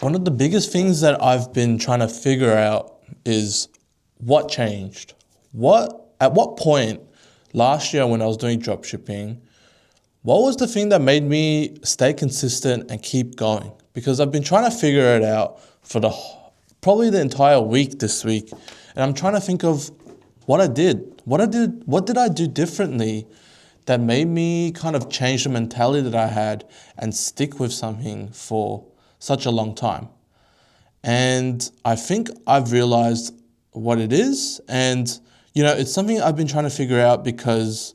One of the biggest things that I've been trying to figure out is what changed. At what point last year when I was doing dropshipping, what was the thing that made me stay consistent and keep going? Because I've been trying to figure it out for probably the entire week this week, and I'm trying to think of what I did. What did I do differently that made me kind of change the mentality that I had and stick with something for such a long time? And I think I've realized what it is. And, it's something I've been trying to figure out because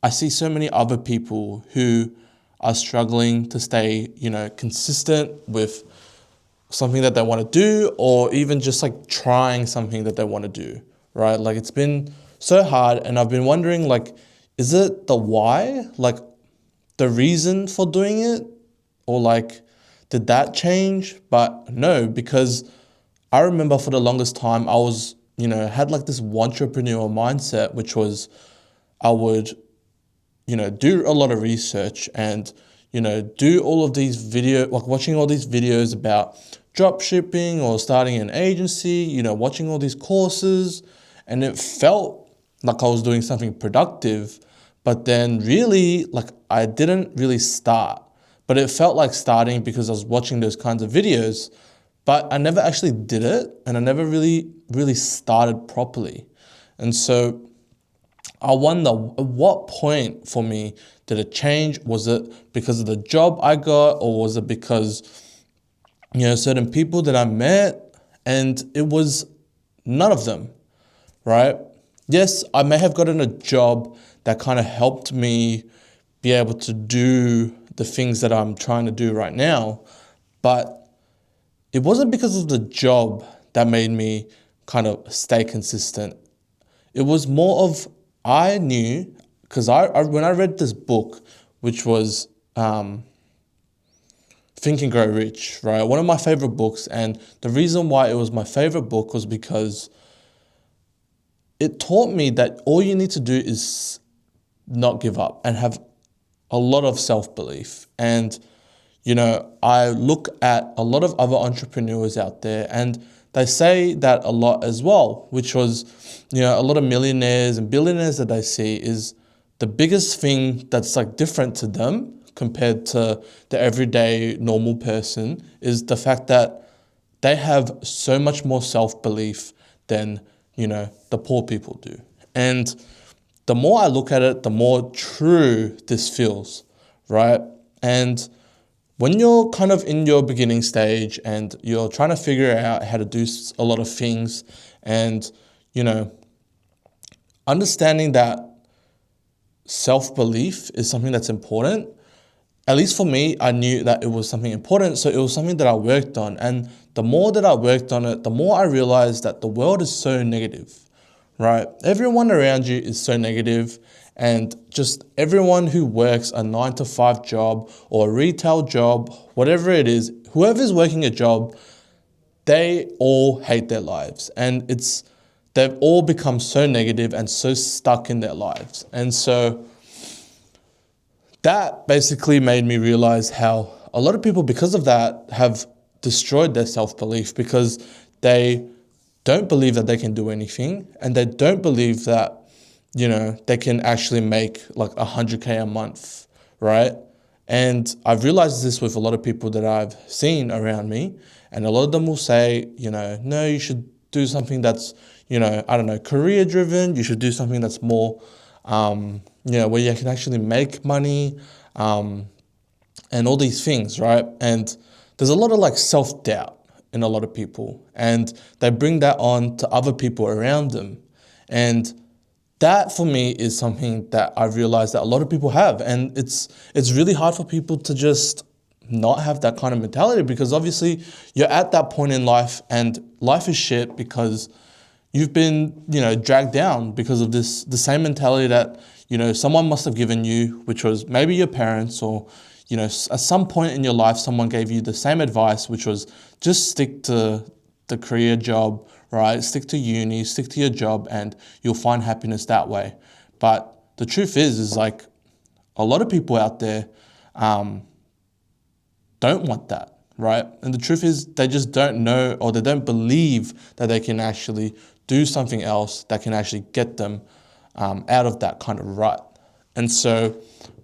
I see so many other people who are struggling to stay, consistent with something that they want to do, or even just like trying something that they want to do, right? Like it's been so hard, and I've been wondering, like, is it the why, like the reason for doing it, or like, did that change? But no, because I remember for the longest time I was, had like this entrepreneurial mindset, which was I would, do a lot of research and, do all of these watching all these videos about drop shipping or starting an agency, watching all these courses, and it felt like I was doing something productive, but then really like I didn't really start, but it felt like starting because I was watching those kinds of videos, but I never actually did it, and I never really started properly. And so I wonder, at what point for me did it change? Was it because of the job I got, or was it because, certain people that I met? And it was none of them, right? Yes, I may have gotten a job that kind of helped me be able to do the things that I'm trying to do right now, but it wasn't because of the job that made me kind of stay consistent. It was more of, I knew, because when I read this book, which was Think and Grow Rich, right? One of my favorite books. And the reason why it was my favorite book was because it taught me that all you need to do is not give up and have a lot of self-belief. And, I look at a lot of other entrepreneurs out there, and they say that a lot as well, which was, a lot of millionaires and billionaires that they see is the biggest thing that's like different to them compared to the everyday normal person is the fact that they have so much more self-belief than, the poor people do. And the more I look at it, the more true this feels, right? And when you're kind of in your beginning stage and you're trying to figure out how to do a lot of things, and, understanding that self-belief is something that's important, at least for me, I knew that it was something important. So it was something that I worked on. And the more that I worked on it, the more I realized that the world is so negative, right? Everyone around you is so negative, and just everyone who works a 9 to 5 job or a retail job, whatever it is, whoever's working a job, they all hate their lives, and they've all become so negative and so stuck in their lives. And so that basically made me realize how a lot of people, because of that, have destroyed their self-belief, because they don't believe that they can do anything, and they don't believe that, they can actually make like 100K a month, right? And I've realized this with a lot of people that I've seen around me, and a lot of them will say, no, you should do something that's, I don't know, career driven. You should do something that's more, where you can actually make money, and all these things, right? And there's a lot of like self-doubt in a lot of people, and they bring that on to other people around them. And that for me is something that I've realized that a lot of people have. And it's really hard for people to just not have that kind of mentality, because obviously you're at that point in life and life is shit because you've been, dragged down because of the same mentality that, someone must have given you, which was maybe your parents, or, at some point in your life, someone gave you the same advice, which was just stick to the career job, right? Stick to uni, stick to your job, and you'll find happiness that way. But the truth is like a lot of people out there don't want that, right? And the truth is they just don't know, or they don't believe that they can actually do something else that can actually get them out of that kind of rut. And so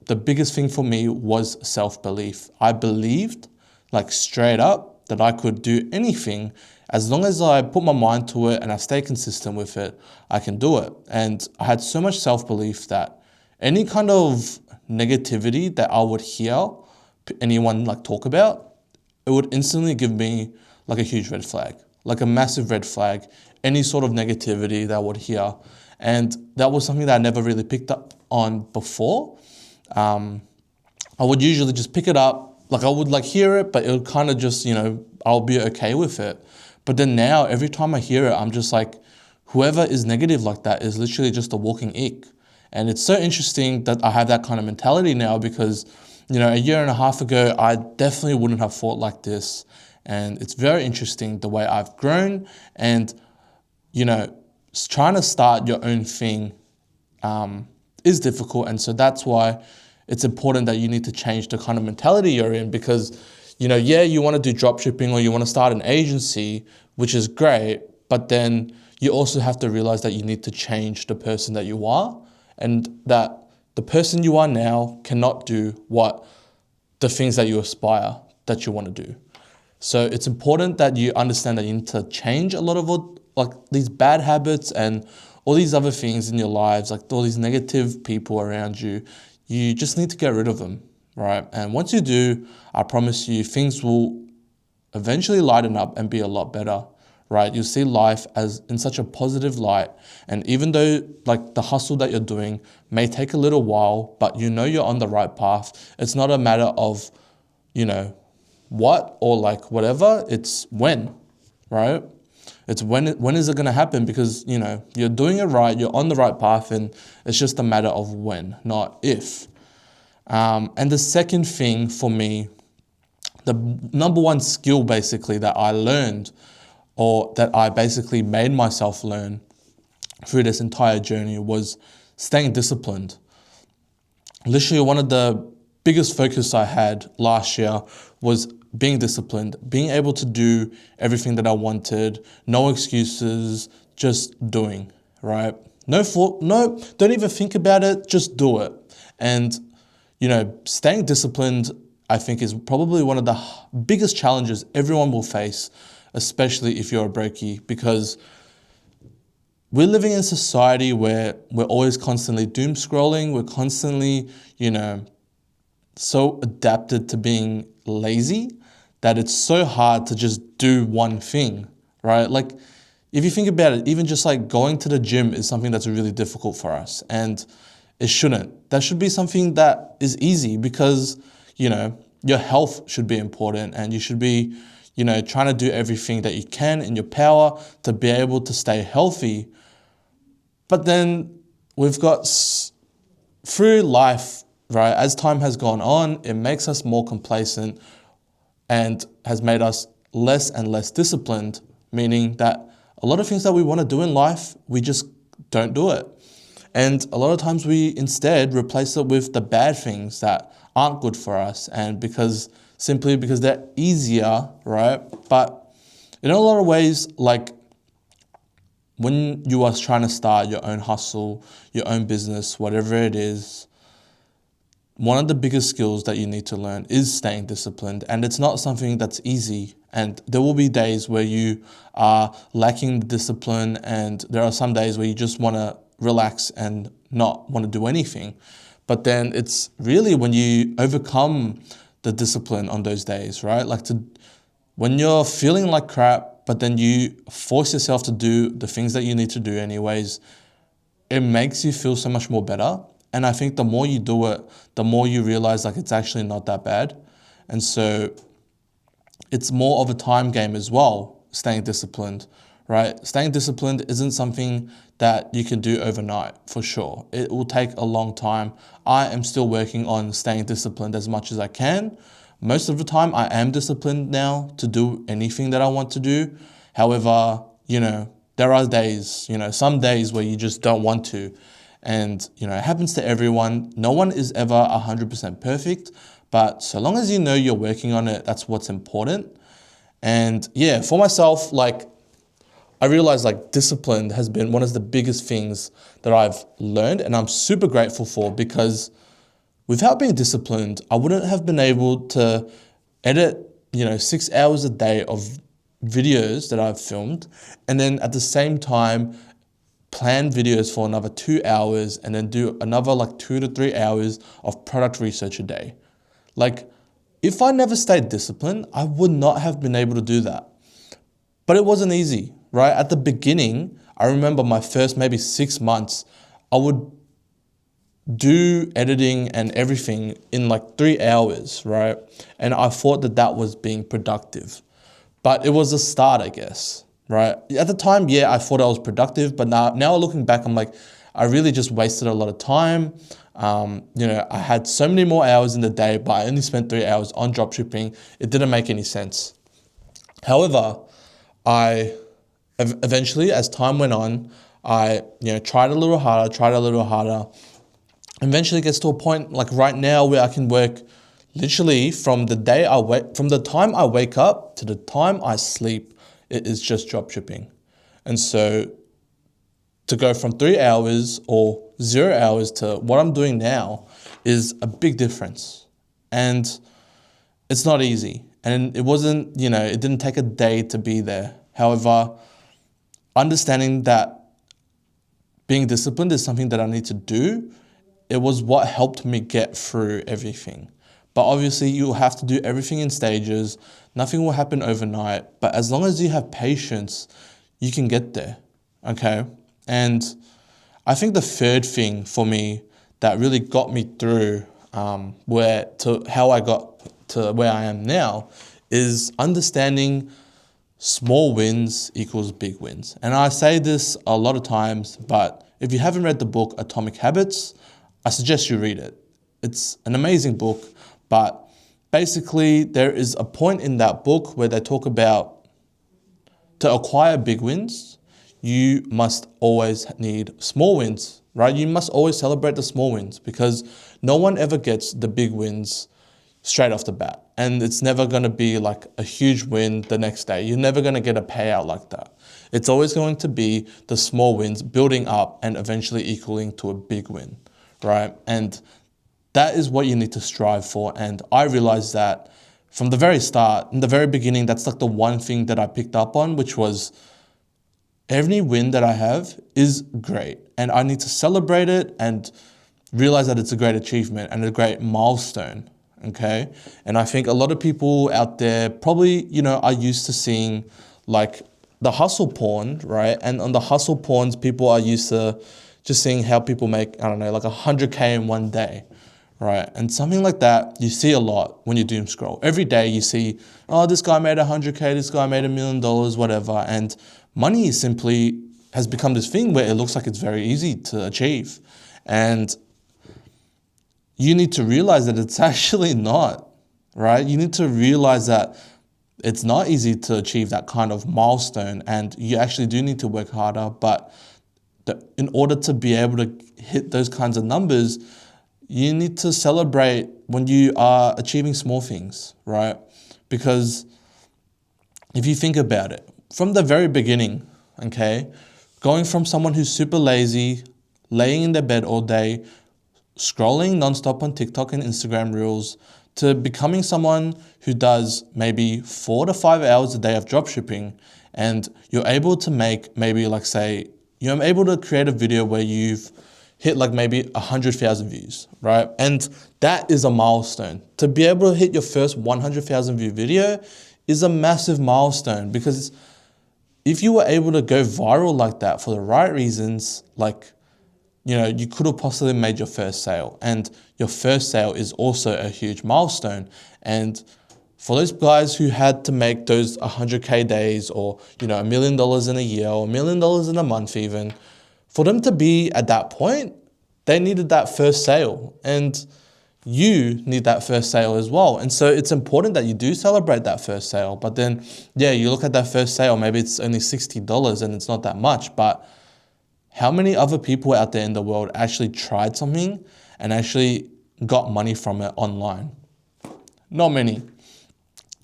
the biggest thing for me was self-belief. I believed, like straight up, that I could do anything as long as I put my mind to it and I stay consistent with it, I can do it. And I had so much self-belief that any kind of negativity that I would hear anyone like talk about, it would instantly give me like a huge red flag, like a massive red flag, any sort of negativity that I would hear. And that was something that I never really picked up on before. I would usually just pick it up, like I would like hear it, but it would kind of just, I'll be okay with it. But then now, every time I hear it, I'm just like, whoever is negative like that is literally just a walking ick. And it's so interesting that I have that kind of mentality now because, a year and a half ago, I definitely wouldn't have thought like this. And it's very interesting the way I've grown and, trying to start your own thing is difficult. And so that's why it's important that you need to change the kind of mentality you're in because, you want to do drop shipping or you want to start an agency, which is great, but then you also have to realize that you need to change the person that you are and that the person you are now cannot do what the things that you aspire that you want to do. So it's important that you understand that you need to change a lot of these bad habits and all these other things in your lives, like all these negative people around you. You just need to get rid of them, right? And once you do, I promise you, things will eventually lighten up and be a lot better, right? You'll see life as in such a positive light. And even though like the hustle that you're doing may take a little while, but you're on the right path, it's not a matter of, what or like whatever, it's when, right? It's when is it going to happen because, you're doing it right, you're on the right path, and it's just a matter of when, not if. And the second thing for me, the number one skill basically that I learned or that I basically made myself learn through this entire journey was staying disciplined. Literally one of the biggest focus I had last year was being disciplined, being able to do everything that I wanted, no excuses, just doing, right? No, don't even think about it, just do it. And, staying disciplined, I think, is probably one of the biggest challenges everyone will face, especially if you're a brokey, because we're living in a society where we're always constantly doom scrolling. We're constantly, so adapted to being lazy that it's so hard to just do one thing, right? Like if you think about it, even just like going to the gym is something that's really difficult for us and it shouldn't. That should be something that is easy because, your health should be important and you should be, trying to do everything that you can in your power to be able to stay healthy. But then we've got through life, right, as time has gone on, it makes us more complacent and has made us less and less disciplined, meaning that a lot of things that we want to do in life, we just don't do it. And a lot of times we instead replace it with the bad things that aren't good for us and simply because they're easier, right? But in a lot of ways, like when you are trying to start your own hustle, your own business, whatever it is, one of the biggest skills that you need to learn is staying disciplined. And it's not something that's easy. And there will be days where you are lacking the discipline and there are some days where you just want to relax and not want to do anything. But then it's really when you overcome the discipline on those days, right? When you're feeling like crap, but then you force yourself to do the things that you need to do anyways, it makes you feel so much more better. And I think the more you do it, the more you realize like it's actually not that bad. And so it's more of a time game as well, staying disciplined, right? Staying disciplined isn't something that you can do overnight, for sure. It will take a long time. I am still working on staying disciplined as much as I can. Most of the time, I am disciplined now to do anything that I want to do. However, there are days, some days where you just don't want to. And, it happens to everyone. No one is ever 100% perfect. But so long as you know you're working on it, that's what's important. And yeah, for myself, like I realized like discipline has been one of the biggest things that I've learned, and I'm super grateful for, because without being disciplined, I wouldn't have been able to edit, 6 hours a day of videos that I've filmed, and then at the same time plan videos for another 2 hours, and then do another like 2 to 3 hours of product research a day. Like, if I never stayed disciplined, I would not have been able to do that. But it wasn't easy, right? At the beginning, I remember my first maybe 6 months, I would do editing and everything in like 3 hours, right? And I thought that that was being productive. But it was a start, I guess, right? At the time, yeah, I thought I was productive, but now looking back, I'm like, I really just wasted a lot of time. I had so many more hours in the day, but I only spent 3 hours on dropshipping. It didn't make any sense. However, I eventually, as time went on, I tried a little harder. Eventually, it gets to a point like right now where I can work literally from the time I wake up to the time I sleep. It is just dropshipping, and so to go from 3 hours or 0 hours to what I'm doing now is a big difference, and it's not easy. And it wasn't, it didn't take a day to be there. However, understanding that being disciplined is something that I need to do, it was what helped me get through everything. But obviously you have to do everything in stages. Nothing will happen overnight. But as long as you have patience, you can get there, okay? And I think the third thing for me that really got me through how I got to where I am now is understanding small wins equals big wins. And I say this a lot of times, but if you haven't read the book Atomic Habits, I suggest you read it. It's an amazing book, but basically there is a point in that book where they talk about to acquire big wins, you must always need small wins, right? You must always celebrate the small wins, because no one ever gets the big wins straight off the bat. And it's never going to be like a huge win the next day. You're never going to get a payout like that. It's always going to be the small wins building up and eventually equaling to a big win, right? And that is what you need to strive for. And I realized that from the very start, in the very beginning, that's like the one thing that I picked up on, which was every win that I have is great. And I need to celebrate it and realize that it's a great achievement and a great milestone. Okay. And I think a lot of people out there probably, are used to seeing like the hustle porn, right? And on the hustle porns, people are used to just seeing how people make, I don't know, like 100K in one day, right? And something like that, you see a lot when you doom scroll. Every day you see, oh, this guy made 100K, this guy made $1 million, whatever. And money simply has become this thing where it looks like it's very easy to achieve. And you need to realize that it's actually not, right? You need to realize that it's not easy to achieve that kind of milestone, and you actually do need to work harder. But in order to be able to hit those kinds of numbers, you need to celebrate when you are achieving small things, right? Because if you think about it, from the very beginning, okay, going from someone who's super lazy, laying in their bed all day, scrolling nonstop on TikTok and Instagram Reels, to becoming someone who does maybe 4 to 5 hours a day of dropshipping, and you're able to make maybe you're able to create a video where you've hit like maybe 100,000 views, right? And that is a milestone. To be able to hit your first 100,000 view video is a massive milestone, because if you were able to go viral like that for the right reasons, you could have possibly made your first sale, and your first sale is also a huge milestone. And for those guys who had to make those 100K days, or, $1 million in a year, or $1 million in a month even, for them to be at that point, they needed that first sale, and you need that first sale as well. And so it's important that you do celebrate that first sale. But then, yeah, you look at that first sale, maybe it's only $60 and it's not that much, but how many other people out there in the world actually tried something and actually got money from it online? Not many.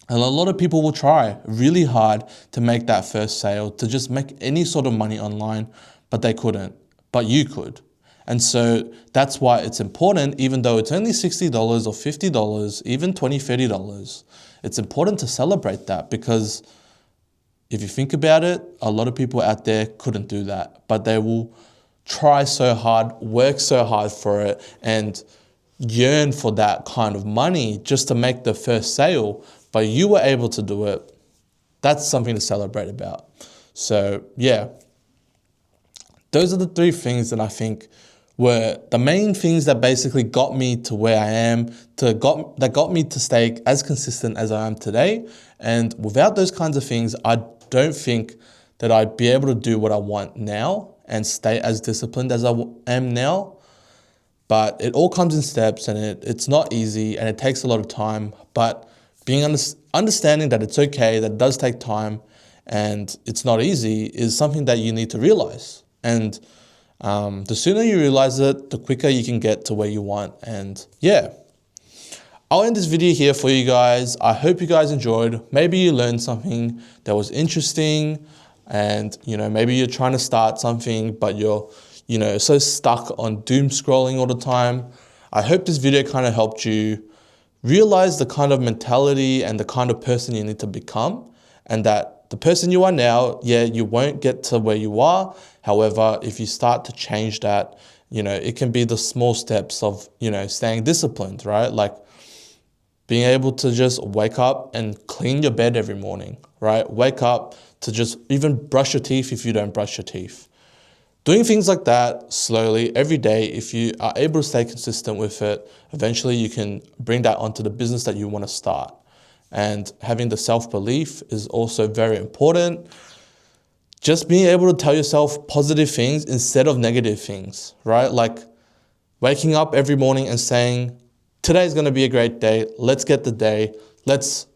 And a lot of people will try really hard to make that first sale, to just make any sort of money online, but they couldn't. But you could. And so that's why it's important, even though it's only $60 or $50, even $20, $30, it's important to celebrate that, because if you think about it, a lot of people out there couldn't do that, but they will try so hard, work so hard for it, and yearn for that kind of money just to make the first sale, but you were able to do it. That's something to celebrate about. So yeah, those are the three things that I think were the main things that basically got me to where I am, that got me to stay as consistent as I am today. And without those kinds of things, I don't think that I'd be able to do what I want now and stay as disciplined as I am now. But it all comes in steps, and it's not easy, and it takes a lot of time. But understanding that it's okay, that it does take time, and it's not easy, is something that you need to realize. And the sooner you realize it, the quicker you can get to where you want. And yeah, I'll end this video here for you guys. I hope you guys enjoyed. Maybe you learned something that was interesting, and maybe you're trying to start something, but you're so stuck on doom scrolling all the time. I hope this video kind of helped you realize the kind of mentality and the kind of person you need to become, and that the person you are now, yeah, you won't get to where you are. However, if you start to change that, it can be the small steps of, staying disciplined, right? Like being able to just wake up and clean your bed every morning, right? Wake up to just even brush your teeth if you don't brush your teeth. Doing things like that slowly every day, if you are able to stay consistent with it, eventually you can bring that onto the business that you want to start. And having the self-belief is also very important. Just being able to tell yourself positive things instead of negative things, right? Like waking up every morning and saying, today's going to be a great day. Let's get the day. Let's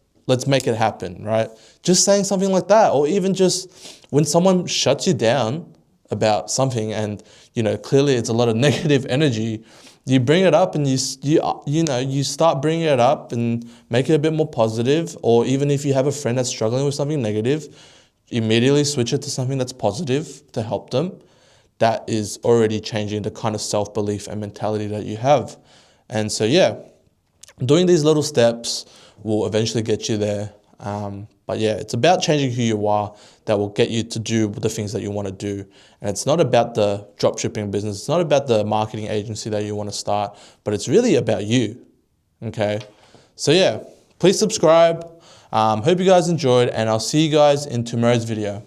make it happen, right? Just saying something like that. Or even just when someone shuts you down about something and, clearly it's a lot of negative energy, you bring it up and you start bringing it up and make it a bit more positive. Or even if you have a friend that's struggling with something negative, immediately switch it to something that's positive to help them. That is already changing the kind of self-belief and mentality that you have. And so, yeah, doing these little steps will eventually get you there. But yeah, it's about changing who you are that will get you to do the things that you want to do. And it's not about the dropshipping business. It's not about the marketing agency that you want to start, but it's really about you. Okay. So yeah, please subscribe. Hope you guys enjoyed, and I'll see you guys in tomorrow's video.